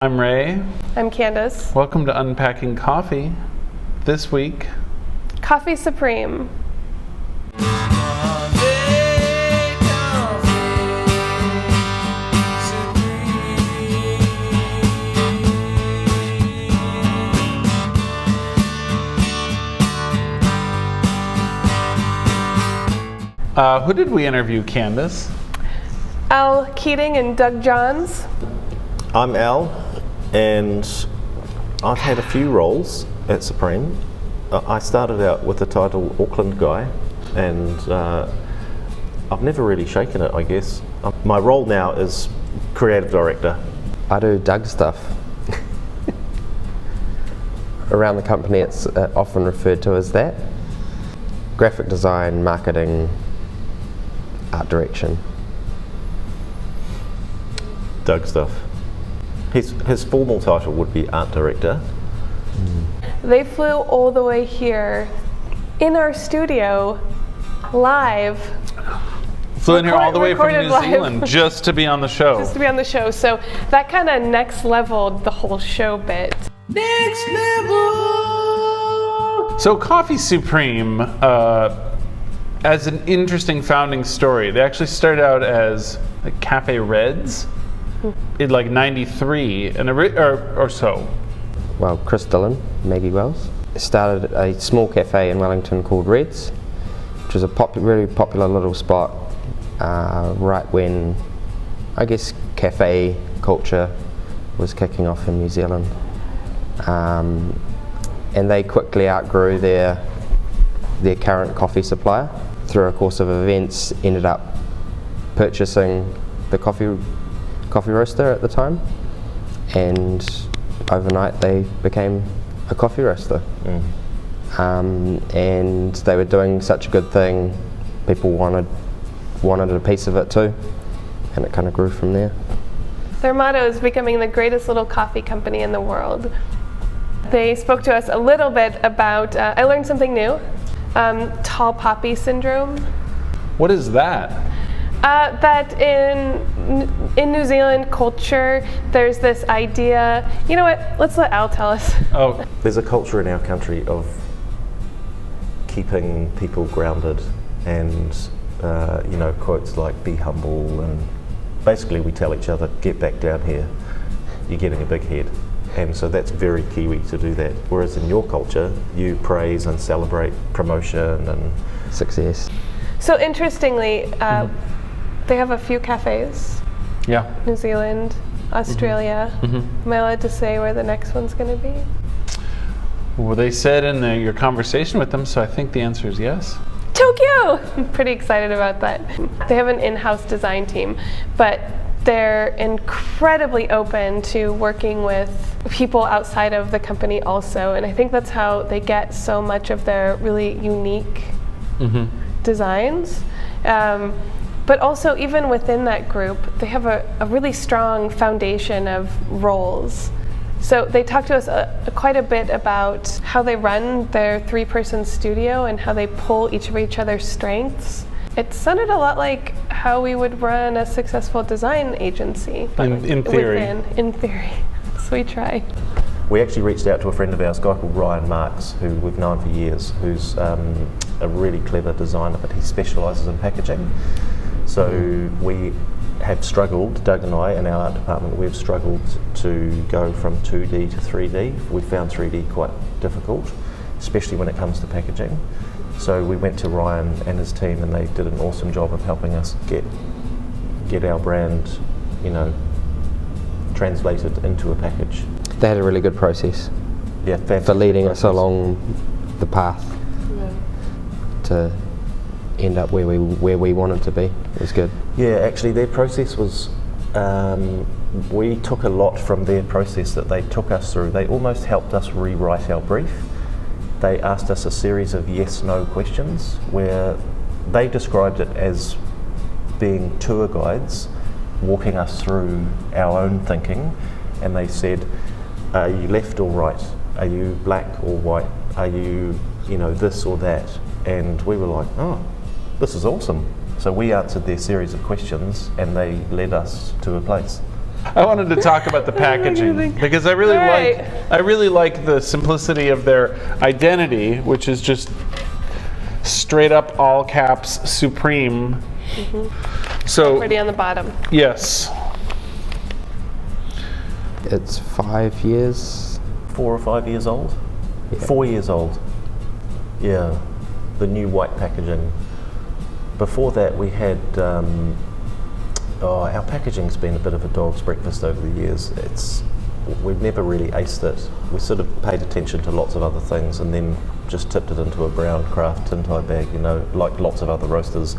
I'm Ray. I'm Candace. Welcome to Unpacking Coffee. This week, Coffee Supreme. who did we interview, Candace? Al Keating and Doug Johns. I'm Al, and I've had a few roles at Supreme. I started out with the title Auckland Guy, and I've never really shaken it, I guess. My role now is Creative Director. I do Doug stuff. Around the company it's often referred to as that. Graphic design, marketing, art direction. Doug stuff. His formal title would be Art Director. They flew all the way here in our studio, live. Flew in here all the way from Recorded New live. Zealand just to be on the show. Just to be on the show. So that kind of next leveled the whole show bit. Next level! So Coffee Supreme, as an interesting founding story, they actually started out as like Cafe Reds in like '93 and or so. Well, Chris Dillon, Maggie Wells, started a small cafe in Wellington called Reds, which was a really popular little spot right when, I guess, cafe culture was kicking off in New Zealand. And they quickly outgrew their current coffee supplier. Through a course of events, ended up purchasing the coffee roaster at the time, and overnight they became a coffee roaster. And they were doing such a good thing, people wanted a piece of it too, and it kind of grew from there. Their motto is becoming the greatest little coffee company in the world. They spoke to us a little bit about, I learned something new, tall poppy syndrome. What is that? That in New Zealand culture, there's this idea, you know what, let's let Al tell us. Oh, There's a culture in our country of keeping people grounded and, quotes like be humble, and basically we tell each other, get back down here, you're getting a big head. And so that's very Kiwi to do that. Whereas in your culture, you praise and celebrate promotion and Success. So interestingly, they have a few cafes. yeah. New Zealand, Australia. Am I allowed to say where the next one's going to be? Well, they said in your conversation with them, so I think the answer is yes. Tokyo! I'm pretty excited about that. They have an in-house design team, but they're incredibly open to working with people outside of the company also, and I think that's how they get so much of their really unique designs. But also, even within that group, they have a really strong foundation of roles. So they talked to us quite a bit about how they run their 3-person studio and how they pull each other's strengths. It sounded a lot like how we would run a successful design agency. But in theory. In theory. So we try. we actually reached out to a friend of ours, a guy called Ryan Marks, who we've known for years, who's a really clever designer, but he specialises in packaging. So we have struggled, Doug and I, in our art department, we've struggled to go from 2D to 3D. We found 3D quite difficult, especially when it comes to packaging. So we went to Ryan and his team, and they did an awesome job of helping us get our brand, translated into a package. They had a really good process for leading us along the path to end up where we wanted to be. It was good. Yeah, actually their process was, we took a lot from their process that they took us through. They almost helped us rewrite our brief. They asked us a series of yes-no questions where they described it as being tour guides walking us through our own thinking, and they said, are you left or right? Are you black or white? Are you, this or that? And we were like, oh, this is awesome. So we answered their series of questions and they led us to a place. I wanted to talk about the packaging because I really like the simplicity of their identity, which is just straight up all caps Supreme. So Pretty on the bottom. yes. It's 5 years. 4 or 5 years old? Yeah. 4 years old. Yeah, the new white packaging. Before that we had, our packaging's been a bit of a dog's breakfast over the years. We've never really aced it. We sort of paid attention to lots of other things and then just tipped it into a brown craft tin tie bag, like lots of other roasters.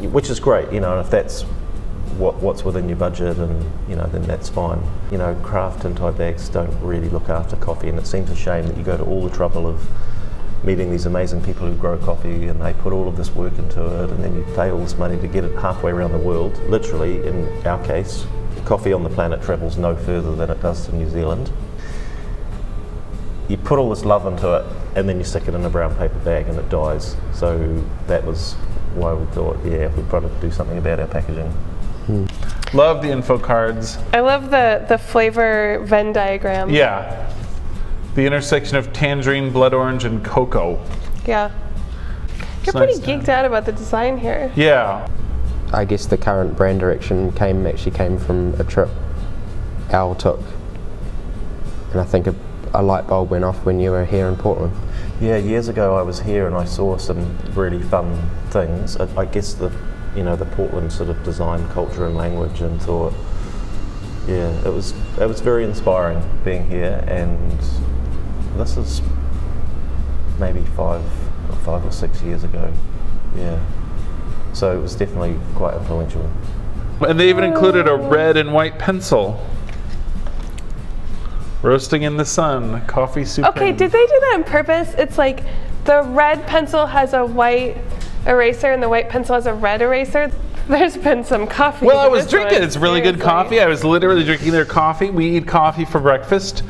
Which is great, and if that's what's within your budget, and then that's fine. Craft tin tie bags don't really look after coffee, and it seems a shame that you go to all the trouble of meeting these amazing people who grow coffee, and they put all of this work into it, and then you pay all this money to get it halfway around the world. Literally, in our case, coffee on the planet travels no further than it does to New Zealand. You put all this love into it, and then you stick it in a brown paper bag and it dies. So that was why we thought, we've got to do something about our packaging. Love the info cards. I love the flavor Venn diagram. Yeah. The intersection of tangerine, blood orange, and cocoa. Yeah. You're nice pretty to geeked out about the design here. Yeah. I guess the current brand direction actually came from a trip Al took, and I think a light bulb went off when you were here in Portland. Yeah, years ago I was here and I saw some really fun things. I guess the Portland sort of design culture and language, and thought, it was very inspiring being here. And this is maybe 5 or 6 years ago. Yeah, so it was definitely quite influential. And they even included a red and white pencil. Roasting in the sun, coffee Supreme. Okay, did they do that on purpose? It's like the red pencil has a white eraser and the white pencil has a red eraser. There's been some coffee. Well, I in was this drinking. one, It's really good seriously. coffee. I was literally drinking their coffee. We eat coffee for breakfast.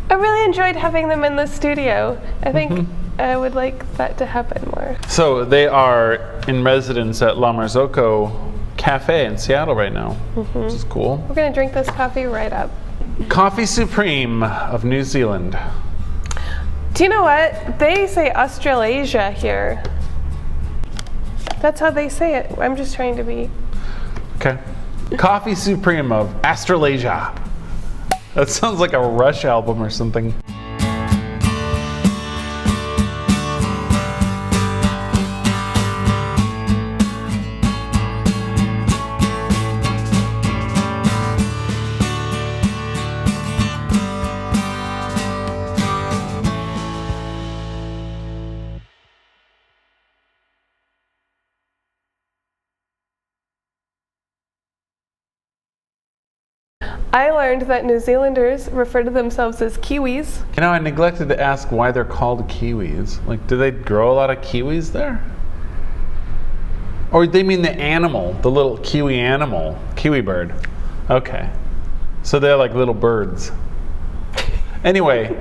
I really enjoyed having them in the studio. I think I would like that to happen more. So they are in residence at La Marzocco Cafe in Seattle right now, which is cool. We're gonna drink this coffee right up. Coffee Supreme of New Zealand. Do you know what? They say Australasia here. That's how they say it. I'm just trying to be. Okay. Coffee Supreme of Australasia. That sounds like a Rush album or something. I learned that New Zealanders refer to themselves as Kiwis. I neglected to ask why they're called kiwis. Like, do they grow a lot of kiwis there? Or they mean the animal, the little kiwi animal, kiwi bird. Okay. So they're like little birds. Anyway,